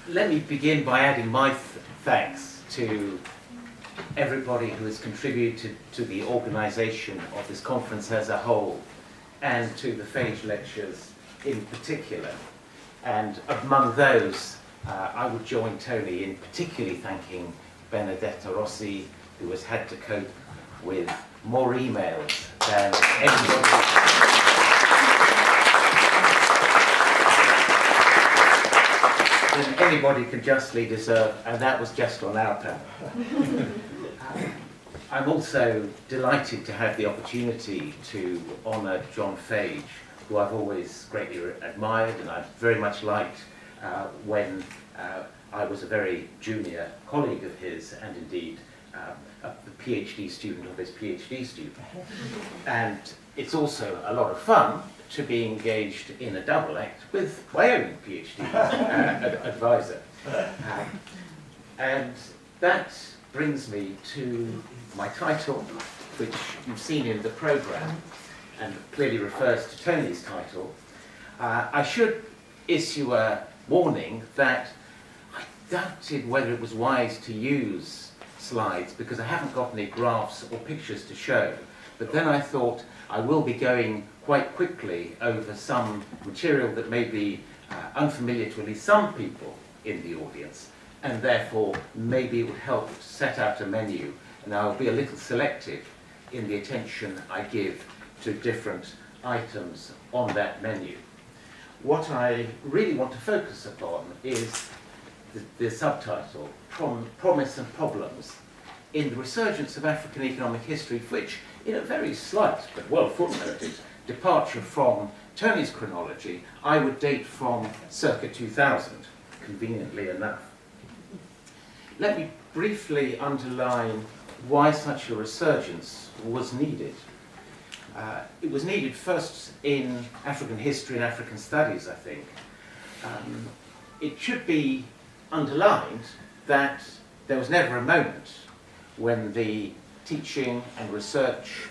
Let me begin by adding my thanks to everybody who has contributed to the organisation of this conference as a whole, and to the Fage Lectures in particular. And among those, I would join Tony in particularly thanking Benedetta Rossi, who has had to cope with more emails than anybody can justly deserve, and that was just on our panel. I'm also delighted to have the opportunity to honour John Fage, who I've always greatly admired and I've very much liked when I was a very junior colleague of his, and indeed a PhD student of his PhD student. And it's also a lot of fun to be engaged in a double act with my own PhD advisor. And that brings me to my title, which you've seen in the programme, and clearly refers to Tony's title. I should issue a warning that I doubted whether it was wise to use slides because I haven't got any graphs or pictures to show. But then I thought I will be going quite quickly over some material that may be unfamiliar to at least some people in the audience, and therefore maybe it would help to set out a menu, and I'll be a little selective in the attention I give to different items on that menu. What I really want to focus upon is the subtitle, Promise and Problems in the Resurgence of African Economic History, which, in a very slight but well footnoted departure from Tony's chronology, I would date from circa 2000, conveniently enough. Let me briefly underline why such a resurgence was needed. It was needed first in African history and African studies, I think. It should be underlined that there was never a moment when the teaching and research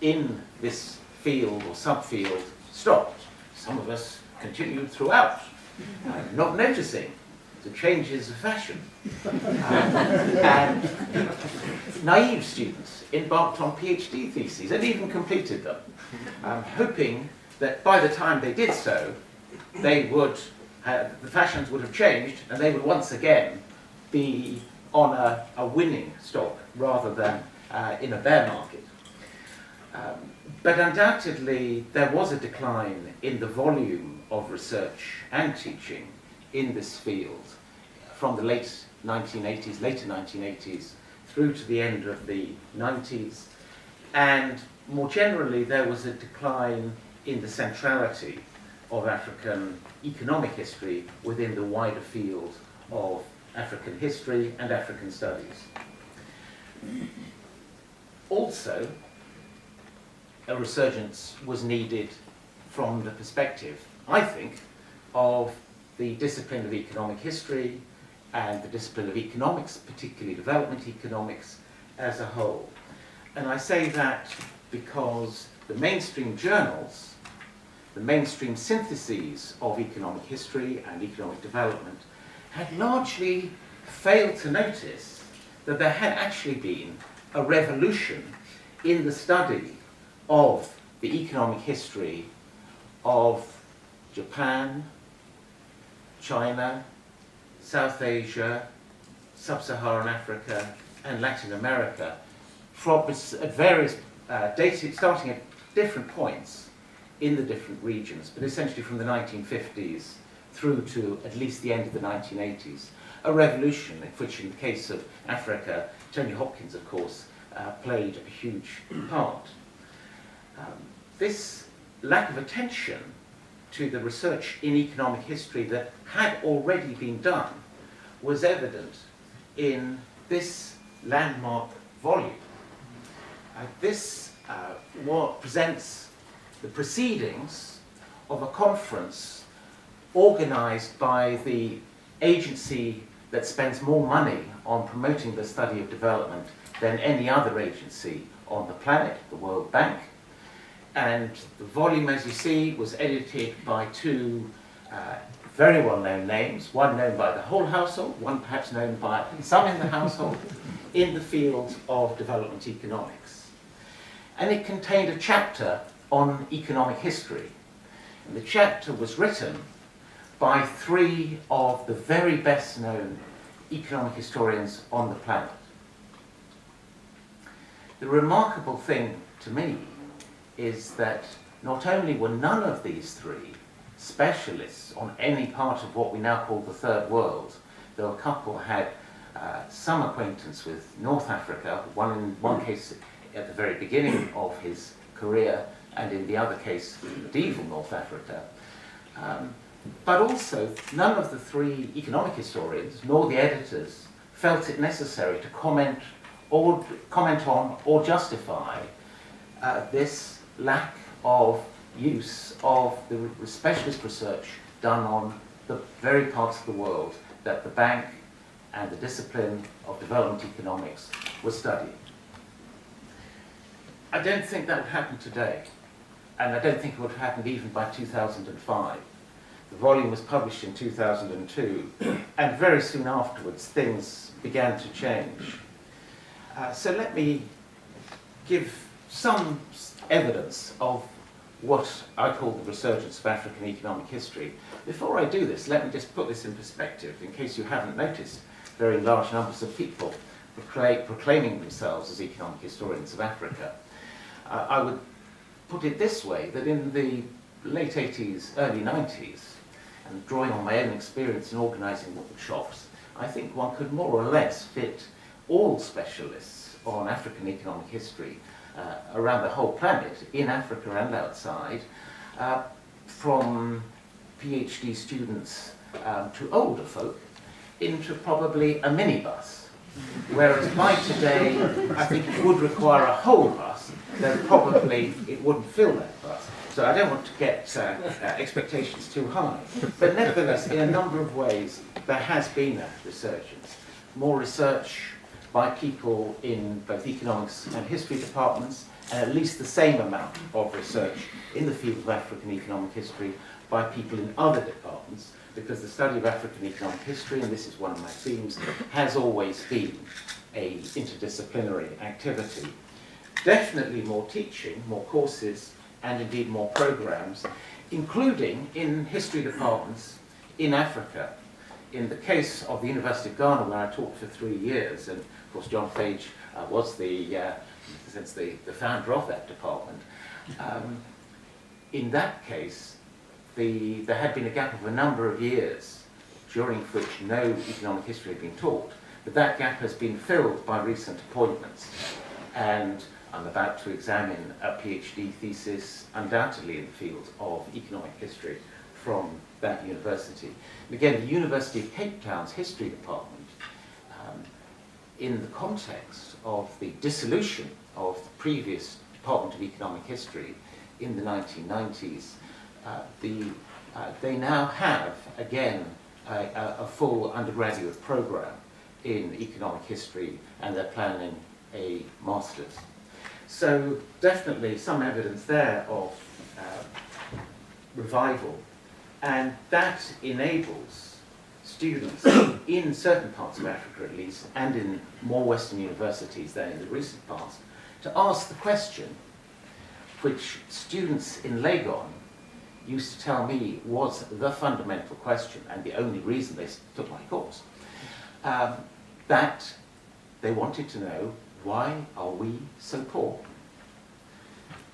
in this field or subfield stopped. Some of us continued throughout, not noticing the changes of fashion. And naive students embarked on PhD theses and even completed them, hoping that by the time they did so, they would the fashions would have changed and they would once again be on a winning stock rather than in a bear market. But undoubtedly there was a decline in the volume of research and teaching in this field from the later 1980s through to the end of the 90s, and more generally there was a decline in the centrality of African economic history within the wider field of African history and African studies. Also, a resurgence was needed from the perspective, I think, of the discipline of economic history and the discipline of economics, particularly development economics, as a whole. And I say that because the mainstream journals, the mainstream syntheses of economic history and economic development had largely failed to notice that there had actually been a revolution in the study of the economic history of Japan, China, South Asia, Sub-Saharan Africa, and Latin America, from at various dates, starting at different points in the different regions, but essentially from the 1950s through to at least the end of the 1980s. A revolution in which, in the case of Africa, Tony Hopkins, of course, played a huge part. This lack of attention to the research in economic history that had already been done was evident in this landmark volume. This presents the proceedings of a conference organised by the agency that spends more money on promoting the study of development than any other agency on the planet, the World Bank. And the volume, as you see, was edited by two very well-known names, one known by the whole household, one perhaps known by some in the household, in the field of development economics. And it contained a chapter on economic history. And the chapter was written by three of the very best-known economic historians on the planet. The remarkable thing to me is that not only were none of these three specialists on any part of what we now call the third world, though a couple had some acquaintance with North Africa, in one case at the very beginning of his career, and in the other case, medieval North Africa. But also, none of the three economic historians, nor the editors, felt it necessary to comment on or justify this lack of use of the specialist research done on the very parts of the world that the bank and the discipline of development economics was studying. I don't think that would happen today, and I don't think it would have happened even by 2005. The volume was published in 2002, and very soon afterwards things began to change. So let me give some evidence of what I call the resurgence of African economic history. Before I do this, let me just put this in perspective, in case you haven't noticed very large numbers of people proclaiming themselves as economic historians of Africa. I would put it this way, that in the late 80s, early 90s, and drawing on my own experience in organising workshops, I think one could more or less fit all specialists on African economic history around the whole planet, in Africa and outside, from PhD students to older folk, into probably a minibus. Whereas by today, I think it would require a whole bus, then probably it wouldn't fill that bus. So I don't want to get expectations too high. But nevertheless, in a number of ways, there has been a resurgence. More research by people in both economics and history departments, and at least the same amount of research in the field of African economic history by people in other departments, because the study of African economic history, and this is one of my themes, has always been an interdisciplinary activity. Definitely more teaching, more courses, and indeed more programs, including in history departments in Africa. In the case of the University of Ghana, where I taught for 3 years, and of course John Fage was the founder of that department, in that case, there had been a gap of a number of years during which no economic history had been taught, but that gap has been filled by recent appointments. And I'm about to examine a PhD thesis, undoubtedly in the field of economic history, from that university. And again, the University of Cape Town's history department, in the context of the dissolution of the previous Department of Economic History in the 1990s, they now have, again, a full undergraduate program in economic history, and they're planning a master's. So definitely some evidence there of revival, and that enables students in certain parts of Africa at least, and in more Western universities than in the recent past, to ask the question which students in Legon used to tell me was the fundamental question and the only reason they took my course, that they wanted to know, why are we so poor?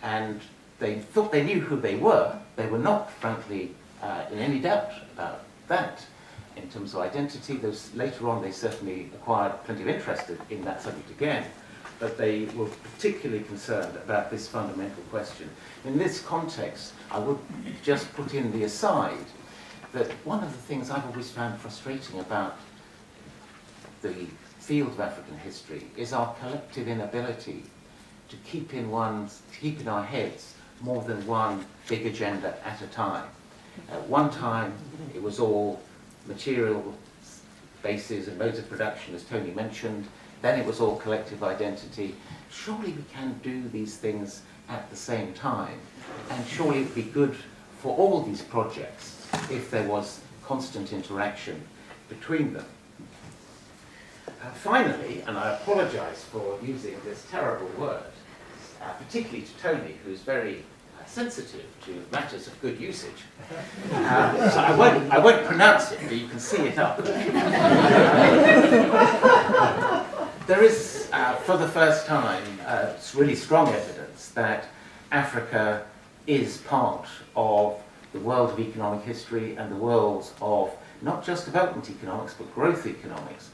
And they thought they knew who they were. They were not, frankly, in any doubt about that in terms of identity. Later on, they certainly acquired plenty of interest in that subject again, but they were particularly concerned about this fundamental question. In this context, I would just put in the aside that one of the things I've always found frustrating about the field of African history is our collective inability to keep in our heads more than one big agenda at a time. At one time, it was all material bases and modes of production, as Tony mentioned. Then it was all collective identity. Surely we can do these things at the same time. And surely it would be good for all these projects if there was constant interaction between them. Finally, and I apologise for using this terrible word, particularly to Tony, who's very sensitive to matters of good usage. So I won't pronounce it, but you can see it up. There is, for the first time, really strong evidence that Africa is part of the world of economic history and the world of not just development economics, but growth economics,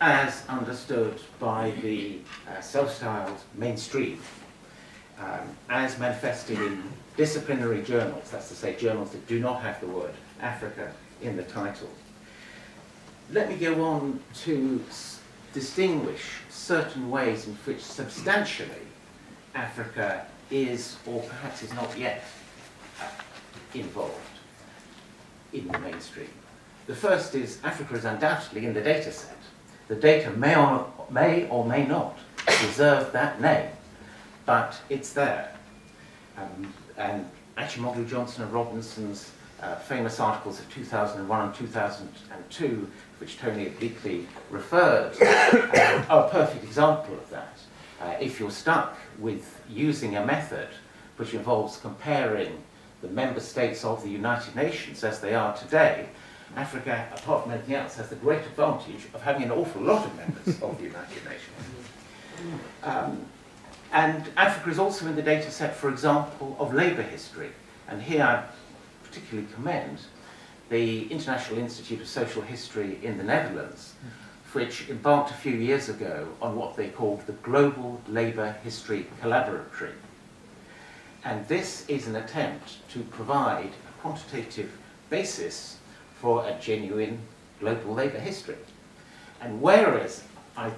as understood by the self-styled mainstream, as manifested in disciplinary journals, that's to say journals that do not have the word Africa in the title. Let me go on to distinguish certain ways in which substantially Africa is, or perhaps is not yet, involved in the mainstream. The first is Africa is undoubtedly in the data set. The data may or may not deserve that name, but it's there. And Achimoglu, Johnson and Robinson's famous articles of 2001 and 2002, which Tony obliquely referred, are a perfect example of that. If you're stuck with using a method which involves comparing the member states of the United Nations as they are today, Africa, apart from anything else, has the great advantage of having an awful lot of members of the United Nations. And Africa is also in the data set, for example, of labour history. And here I particularly commend the International Institute of Social History in the Netherlands, which embarked a few years ago on what they called the Global Labour History Collaboratory. And this is an attempt to provide a quantitative basis for a genuine global labour history. And whereas I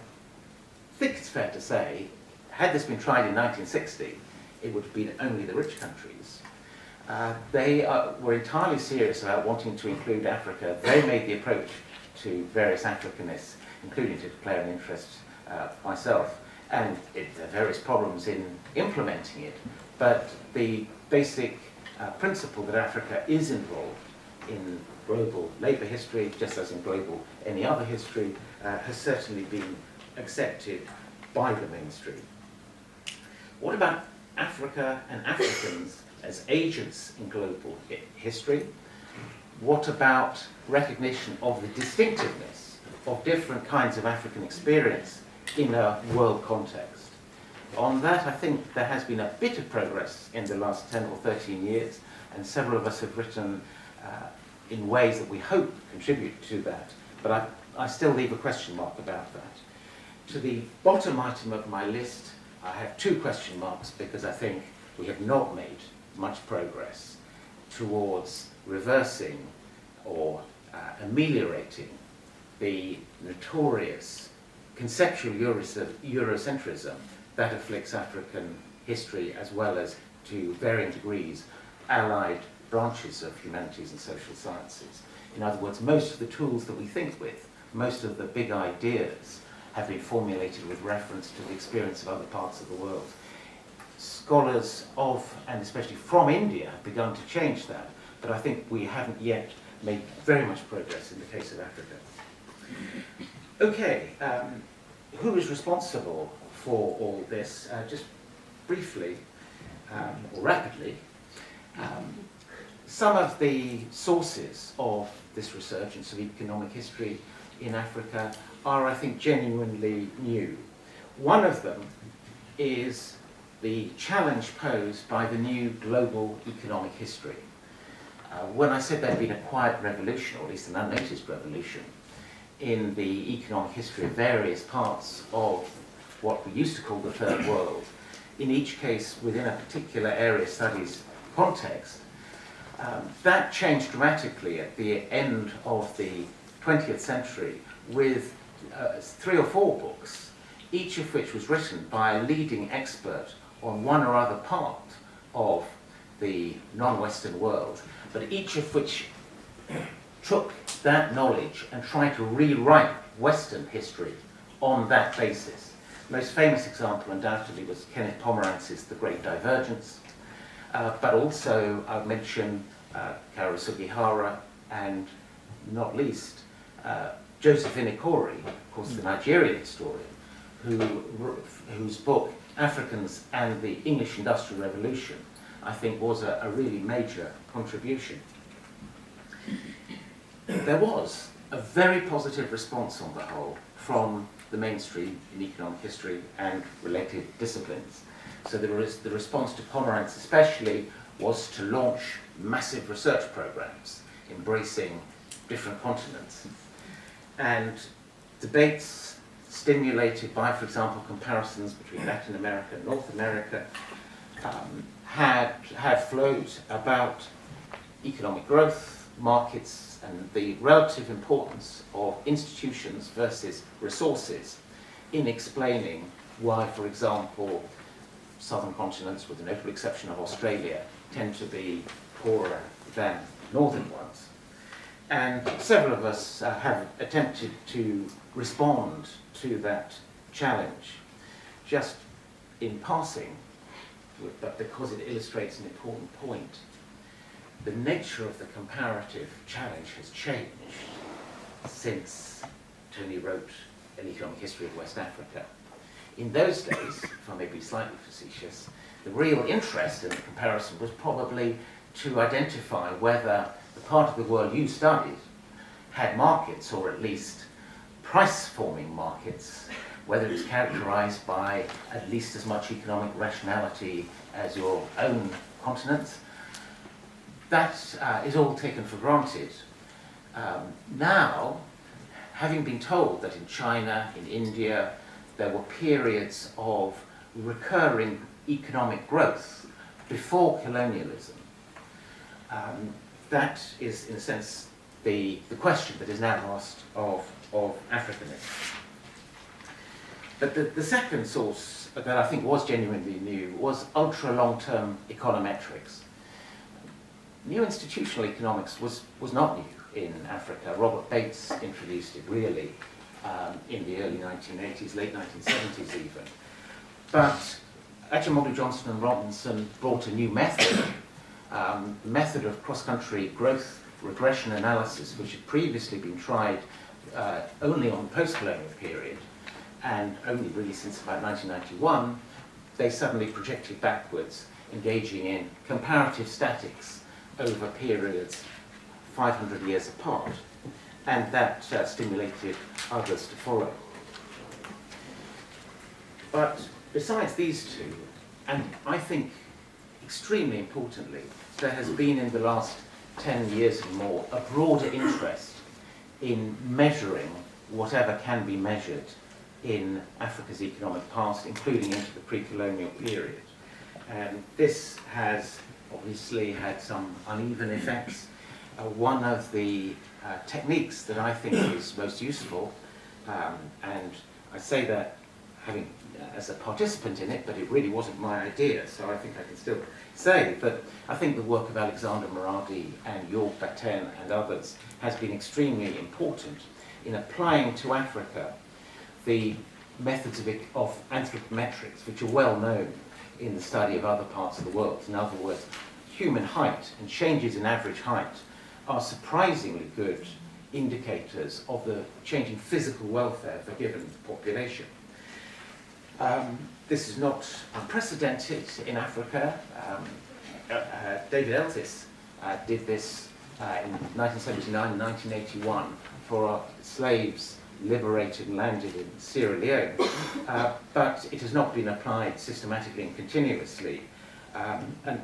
think it's fair to say, had this been tried in 1960, it would have been only the rich countries. They were entirely serious about wanting to include Africa. They made the approach to various Africanists, including to declare an interest myself. And there are various problems in implementing it, but the basic principle that Africa is involved in global labour history, just as in global any other history, has certainly been accepted by the mainstream. What about Africa and Africans as agents in global history? What about recognition of the distinctiveness of different kinds of African experience in a world context? On that, I think there has been a bit of progress in the last 10 or 13 years, and several of us have written in ways that we hope contribute to that, but I still leave a question mark about that. To the bottom item of my list, I have two question marks because I think we have not made much progress towards reversing or ameliorating the notorious conceptual Eurocentrism that afflicts African history, as well as, to varying degrees, allied branches of humanities and social sciences. In other words, most of the tools that we think with, most of the big ideas, have been formulated with reference to the experience of other parts of the world. Scholars of, and especially from India, have begun to change that, but I think we haven't yet made very much progress in the case of Africa. Okay, who is responsible for all this? Just briefly, or rapidly, some of the sources of this resurgence of economic history in Africa are, I think, genuinely new. One of them is the challenge posed by the new global economic history. When I said there'd been a quiet revolution, or at least an unnoticed revolution, in the economic history of various parts of what we used to call the Third World, in each case within a particular area studies context, that changed dramatically at the end of the 20th century with 3 or 4 books, each of which was written by a leading expert on one or other part of the non-Western world, but each of which took that knowledge and tried to rewrite Western history on that basis. The most famous example undoubtedly was Kenneth Pomerance's The Great Divergence, but also I'll mention Karo Sugihara, and not least Joseph Inekori, of course the Nigerian historian, whose book Africans and the English Industrial Revolution, I think, was a really major contribution. There was a very positive response on the whole from the mainstream in economic history and related disciplines. So the response to Pomerance especially was to launch massive research programs embracing different continents. And debates stimulated by, for example, comparisons between Latin America and North America had flowed about economic growth, markets, and the relative importance of institutions versus resources in explaining why, for example, southern continents, with the notable exception of Australia, tend to be poorer than northern ones. And several of us have attempted to respond to that challenge, just in passing, but because it illustrates an important point. The nature of the comparative challenge has changed since Tony wrote An Economic History of West Africa. In those days, if I may be slightly facetious, the real interest in the comparison was probably to identify whether the part of the world you studied had markets, or at least price-forming markets, whether it was characterized by at least as much economic rationality as your own continents. That is all taken for granted. Now, having been told that in China, in India, there were periods of recurring economic growth before colonialism, that is, in a sense, the question that is now asked of Africanism. But the second source that I think was genuinely new was ultra-long-term econometrics. New institutional economics was not new in Africa. Robert Bates introduced it really in the early 1980s, late 1970s even. But Acemoglu, Johnson and Robinson brought a new method, the method of cross-country growth regression analysis, which had previously been tried only on the post-colonial period, and only really since about 1991, they suddenly projected backwards, engaging in comparative statics over periods 500 years apart, and that stimulated others to follow. But besides these two, and I think extremely importantly, there has been in the last 10 years and more a broader interest in measuring whatever can be measured in Africa's economic past, including into the pre-colonial period. And this has obviously had some uneven effects. One of the techniques that I think is most useful, and I say that having as a participant in it, but it really wasn't my idea, so I think I can still say that I think the work of Alexander Moradi and York Batten and others has been extremely important in applying to Africa the methods of anthropometrics, which are well known in the study of other parts of the world. In other words, human height and changes in average height are surprisingly good indicators of the changing physical welfare of a given population. This is not unprecedented in Africa. David Eltis did this in 1979 and 1981 for slaves liberated and landed in Sierra Leone, but it has not been applied systematically and continuously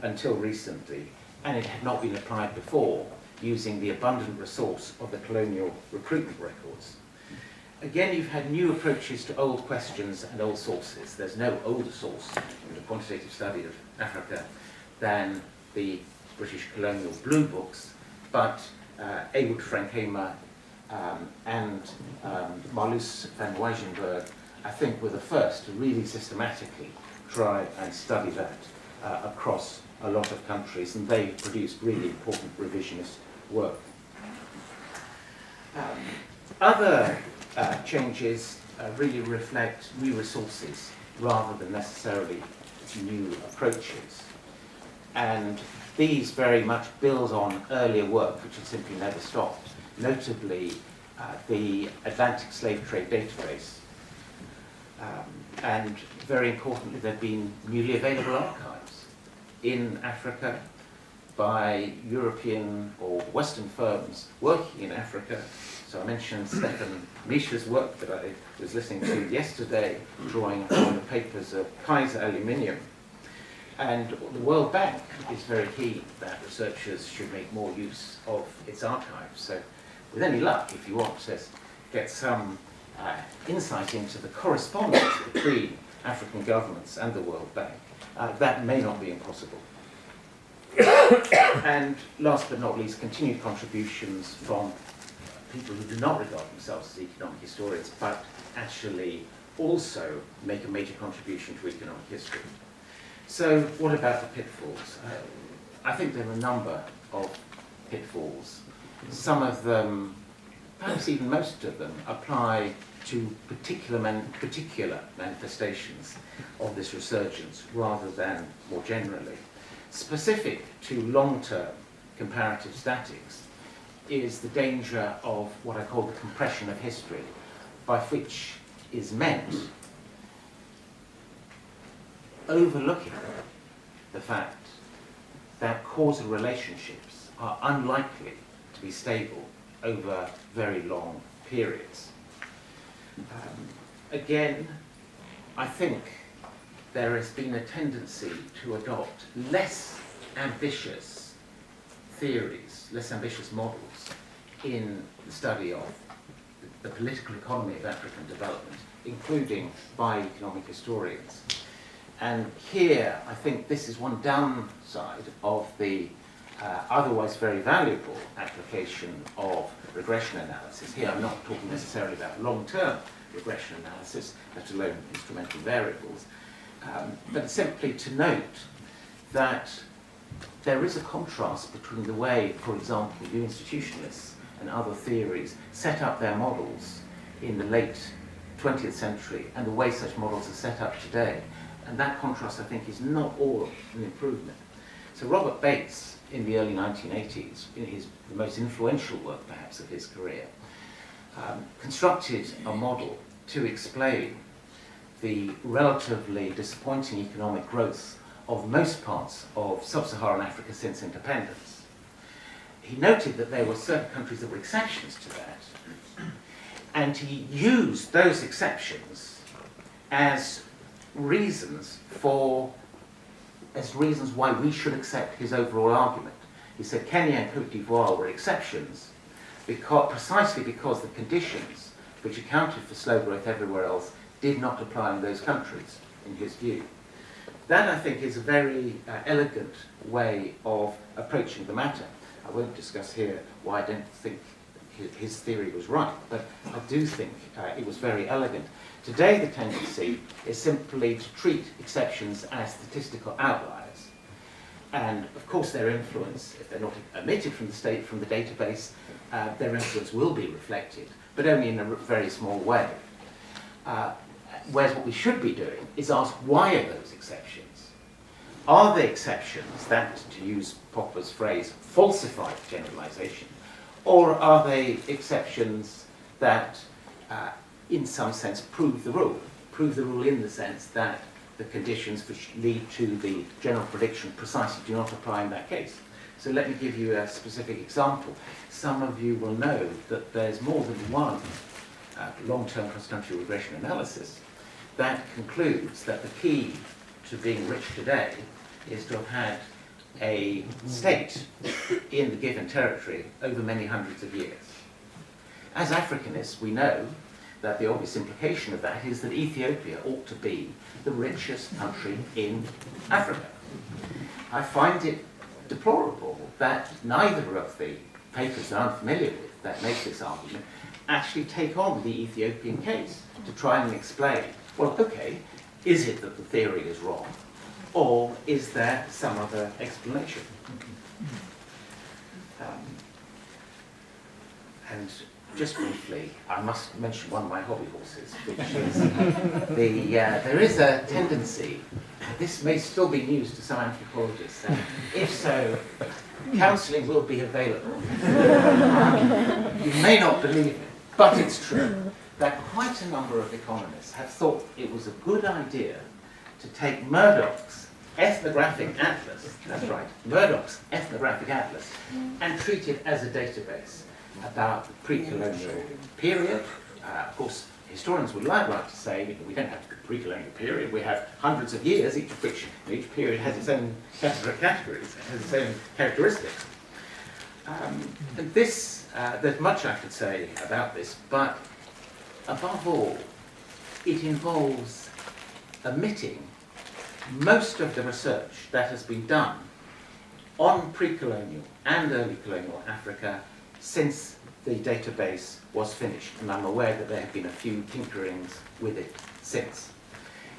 until recently, and it had not been applied before using the abundant resource of the colonial recruitment records. Again, you've had new approaches to old questions and old sources. There's no older source in the quantitative study of Africa than the British colonial blue books, but Ewald Frankema and Marloes van Wijsenberg, I think, were the first to really systematically try and study that across a lot of countries, and they produced really important revisionist work. Other changes really reflect new resources rather than necessarily new approaches. And these very much build on earlier work which had simply never stopped, notably the Atlantic Slave Trade Database. And very importantly, there have been newly available archives in Africa by European or Western firms working in Africa. So I mentioned Stefan Mischa's work that I was listening to yesterday, drawing on the papers of Kaiser Aluminium. And the World Bank is very keen that researchers should make more use of its archives. So with any luck, if you want to get some insight into the correspondence between African governments and the World Bank, that may not be impossible. And last but not least, continued contributions from people who do not regard themselves as economic historians, but actually also make a major contribution to economic history. So what about the pitfalls? I think there are a number of pitfalls. Some of them, perhaps even most of them, apply to particular manifestations of this resurgence rather than more generally. Specific to long-term comparative statics is the danger of what I call the compression of history, by which is meant overlooking the fact that causal relationships are unlikely to be stable over very long periods. Again, I think there has been a tendency to adopt less ambitious theories, less ambitious models in the study of the political economy of African development, including by economic historians. And here, I think this is one downside of the otherwise very valuable application of regression analysis. Here, I'm not talking necessarily about long-term regression analysis, let alone instrumental variables, but simply to note that there is a contrast between the way, for example, the institutionalists and other theories set up their models in the late 20th century and the way such models are set up today. And that contrast, I think, is not all an improvement. So Robert Bates, in the early 1980s, in the most influential work, perhaps, of his career, constructed a model to explain the relatively disappointing economic growth of most parts of sub-Saharan Africa since independence. He noted that there were certain countries that were exceptions to that, and he used those exceptions as reasons why we should accept his overall argument. He said Kenya and Cote d'Ivoire were exceptions precisely because the conditions which accounted for slow growth everywhere else did not apply in those countries, in his view. That, I think, is a very elegant way of approaching the matter. I won't discuss here why I don't think his theory was right, but I do think it was very elegant. Today, the tendency is simply to treat exceptions as statistical outliers. And, of course, their influence, if they're not omitted from the database, their influence will be reflected, but only in a very small way. Whereas what we should be doing is ask, why are those exceptions? Are they exceptions that, to use Popper's phrase, falsify generalization? Or are they exceptions that, in some sense, prove the rule? Prove the rule in the sense that the conditions which lead to the general prediction precisely do not apply in that case. So let me give you a specific example. Some of you will know that there's more than one long-term cross-country regression analysis that concludes that the key to being rich today is to have had a state in the given territory over many hundreds of years. As Africanists, we know that the obvious implication of that is that Ethiopia ought to be the richest country in Africa. I find it deplorable that neither of the papers that I'm familiar with that make this argument actually take on the Ethiopian case to try and explain, well, okay, is it that the theory is wrong, or is there some other explanation? And just briefly, I must mention one of my hobby horses, which is there is a tendency this may still be news to some anthropologists. If so, counselling will be available. You may not believe it, but it's true that quite a number of economists have thought it was a good idea to take Murdoch's ethnographic atlas, that's right, Murdoch's ethnographic atlas, and treat it as a database about the pre-colonial period. Of course, historians would like to say we don't have the pre-colonial period, we have hundreds of years, each of which each period has its own categories, has its own characteristics. And this, there's much I could say about this, but above all, it involves omitting most of the research that has been done on pre-colonial and early colonial Africa since the database was finished, and I'm aware that there have been a few tinkerings with it since.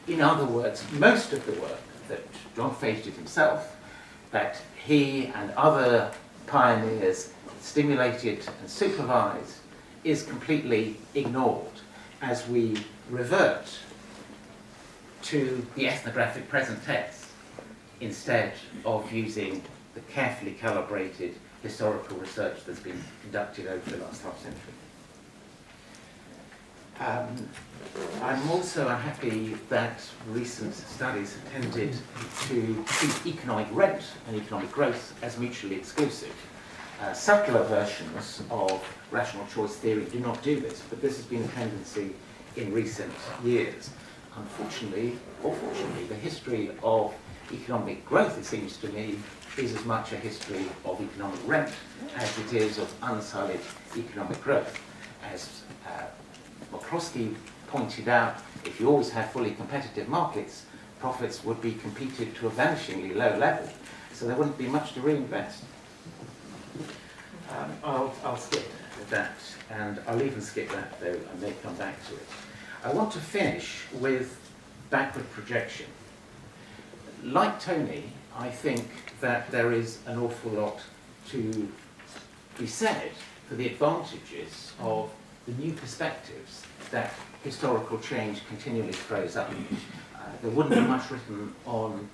In other words, most of the work that John Fage did himself, that he and other pioneers stimulated and supervised, is completely ignored as we revert to the ethnographic present tense instead of using the carefully calibrated historical research that's been conducted over the last half century. I'm also unhappy that recent studies have tended to treat economic rent and economic growth as mutually exclusive. Subtler versions of rational choice theory do not do this, but this has been a tendency in recent years. Unfortunately, or fortunately, the history of economic growth, it seems to me, is as much a history of economic rent as it is of unsullied economic growth. As McCloskey pointed out, if you always have fully competitive markets, profits would be competed to a vanishingly low level, so there wouldn't be much to reinvest. I'll skip that, and I'll even skip that, though I may come back to it. I want to finish with backward projection. Like Tony, I think that there is an awful lot to be said for the advantages of the new perspectives that historical change continually throws up. There wouldn't be much written on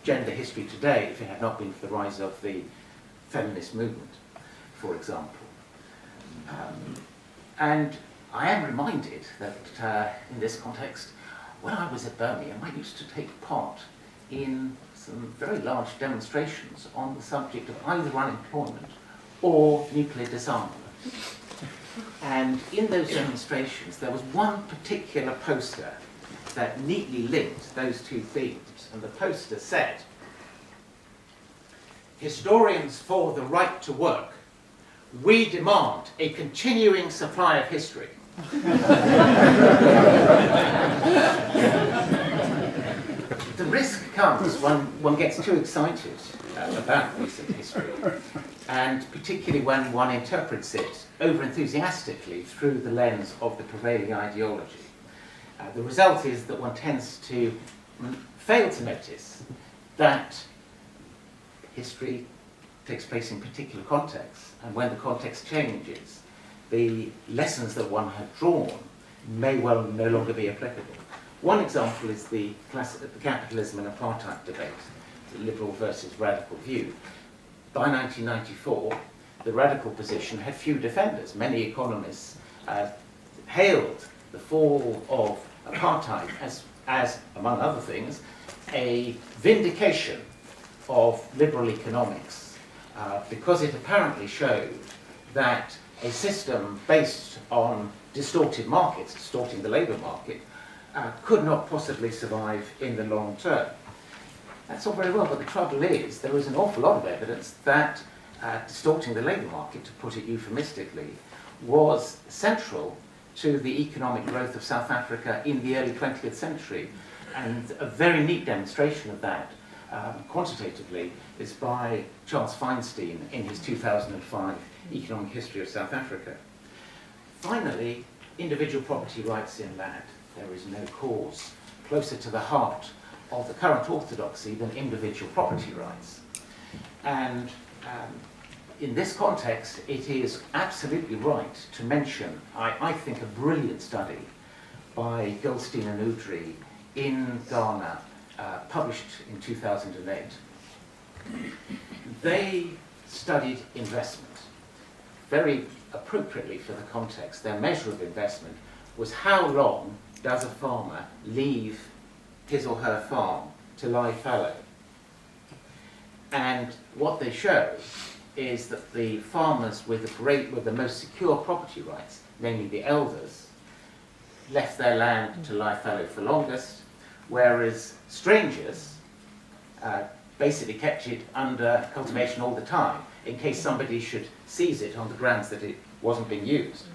gender history today if it had not been for the rise of the feminist movement, for example. And I am reminded that in this context, when I was at Birmingham, I used to take part in some very large demonstrations on the subject of either unemployment or nuclear disarmament. And in those demonstrations, there was one particular poster that neatly linked those two themes. And the poster said, "Historians for the right to work, we demand a continuing supply of history." The risk comes when one gets too excited about recent history, and particularly when one interprets it over-enthusiastically through the lens of the prevailing ideology. The result is that one tends to fail to notice that history takes place in particular contexts, and when the context changes, the lessons that one had drawn may well no longer be applicable. One example is the capitalism and apartheid debate, the liberal versus radical view. By 1994, the radical position had few defenders. Many economists hailed the fall of apartheid as, among other things, a vindication of liberal economics, because it apparently showed that a system based on distorted markets, distorting the labour market, could not possibly survive in the long term. That's all very well, but the trouble is there is an awful lot of evidence that distorting the labour market, to put it euphemistically, was central to the economic growth of South Africa in the early 20th century. And a very neat demonstration of that, quantitatively, is by Charles Feinstein in his 2005 Economic History of South Africa. Finally, individual property rights in land. There is no cause closer to the heart of the current orthodoxy than individual property rights. And in this context, it is absolutely right to mention, I think, a brilliant study by Goldstein and Udry in Ghana, published in 2008. They studied investment. Very appropriately for the context, their measure of investment was how long does a farmer leave his or her farm to lie fallow. And what they show is that the farmers with the most secure property rights, namely the elders, left their land to lie fallow for longest, whereas strangers basically kept it under cultivation all the time in case somebody should seize it on the grounds that it wasn't being used.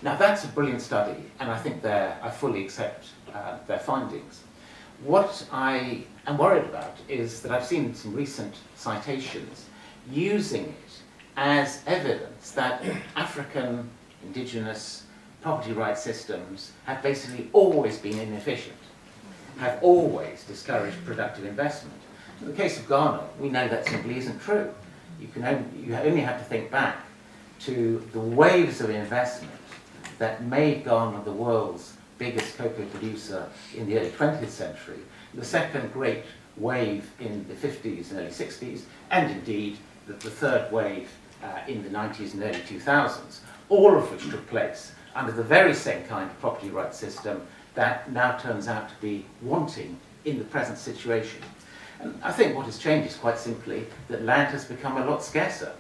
Now that's a brilliant study, and I think I fully accept their findings. What I am worried about is that I've seen some recent citations using it as evidence that African indigenous property rights systems have basically always been inefficient, have always discouraged productive investment. In the case of Ghana, we know that simply isn't true. You only have to think back to the waves of investment that made Ghana the world's biggest cocoa producer in the early 20th century, the second great wave in the 50s and early 60s, and indeed the third wave in the 90s and early 2000s, all of which took place under the very same kind of property rights system that now turns out to be wanting in the present situation. And I think what has changed is quite simply that land has become a lot scarcer.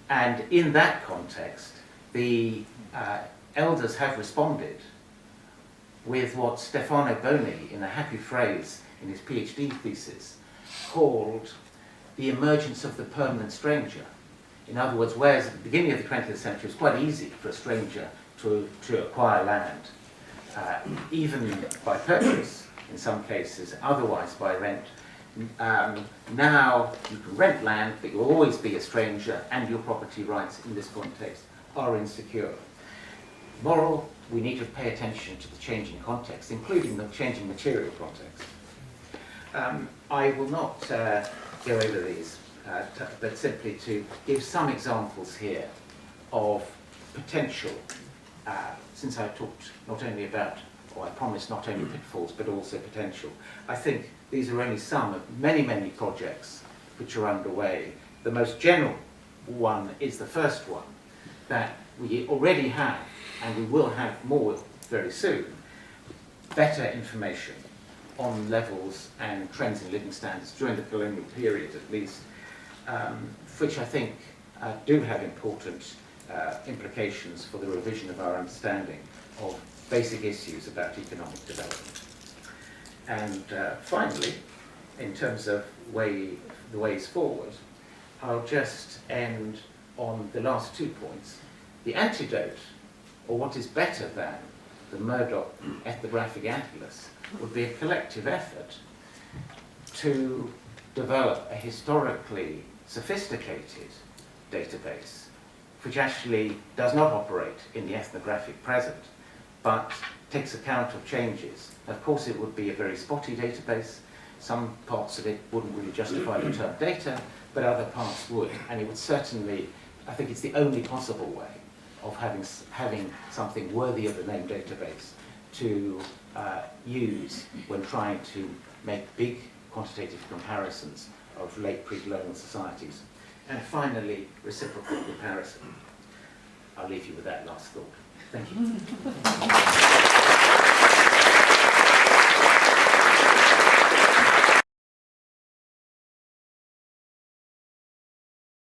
And in that context, the elders have responded with what Stefano Boni, in a happy phrase in his PhD thesis, called the emergence of the permanent stranger. In other words, whereas at the beginning of the 20th century it was quite easy for a stranger to acquire land, even by purchase in some cases, otherwise by rent. Now you can rent land, but you'll always be a stranger, and your property rights in this context are insecure. Moral, we need to pay attention to the changing context, including the changing material context. I will not go over these, but simply to give some examples here of potential, since I talked not only about, or I promised not only pitfalls, but also potential. I think these are only some of many, many projects which are underway. The most general one is the first one, that we already have, and we will have more very soon, better information on levels and trends in living standards during the colonial period at least, which I think do have important implications for the revision of our understanding of basic issues about economic development. And finally, in terms of the ways forward, I'll just end on the last 2 points. The antidote, or what is better than the Murdoch ethnographic atlas, would be a collective effort to develop a historically sophisticated database which actually does not operate in the ethnographic present, but takes account of changes. Of course, it would be a very spotty database. Some parts of it wouldn't really justify the term data, but other parts would. And it would certainly, I think it's the only possible way of having something worthy of the name database to use when trying to make big quantitative comparisons of late pre-colonial societies. And finally, reciprocal comparison. I'll leave you with that last thought. Thank you.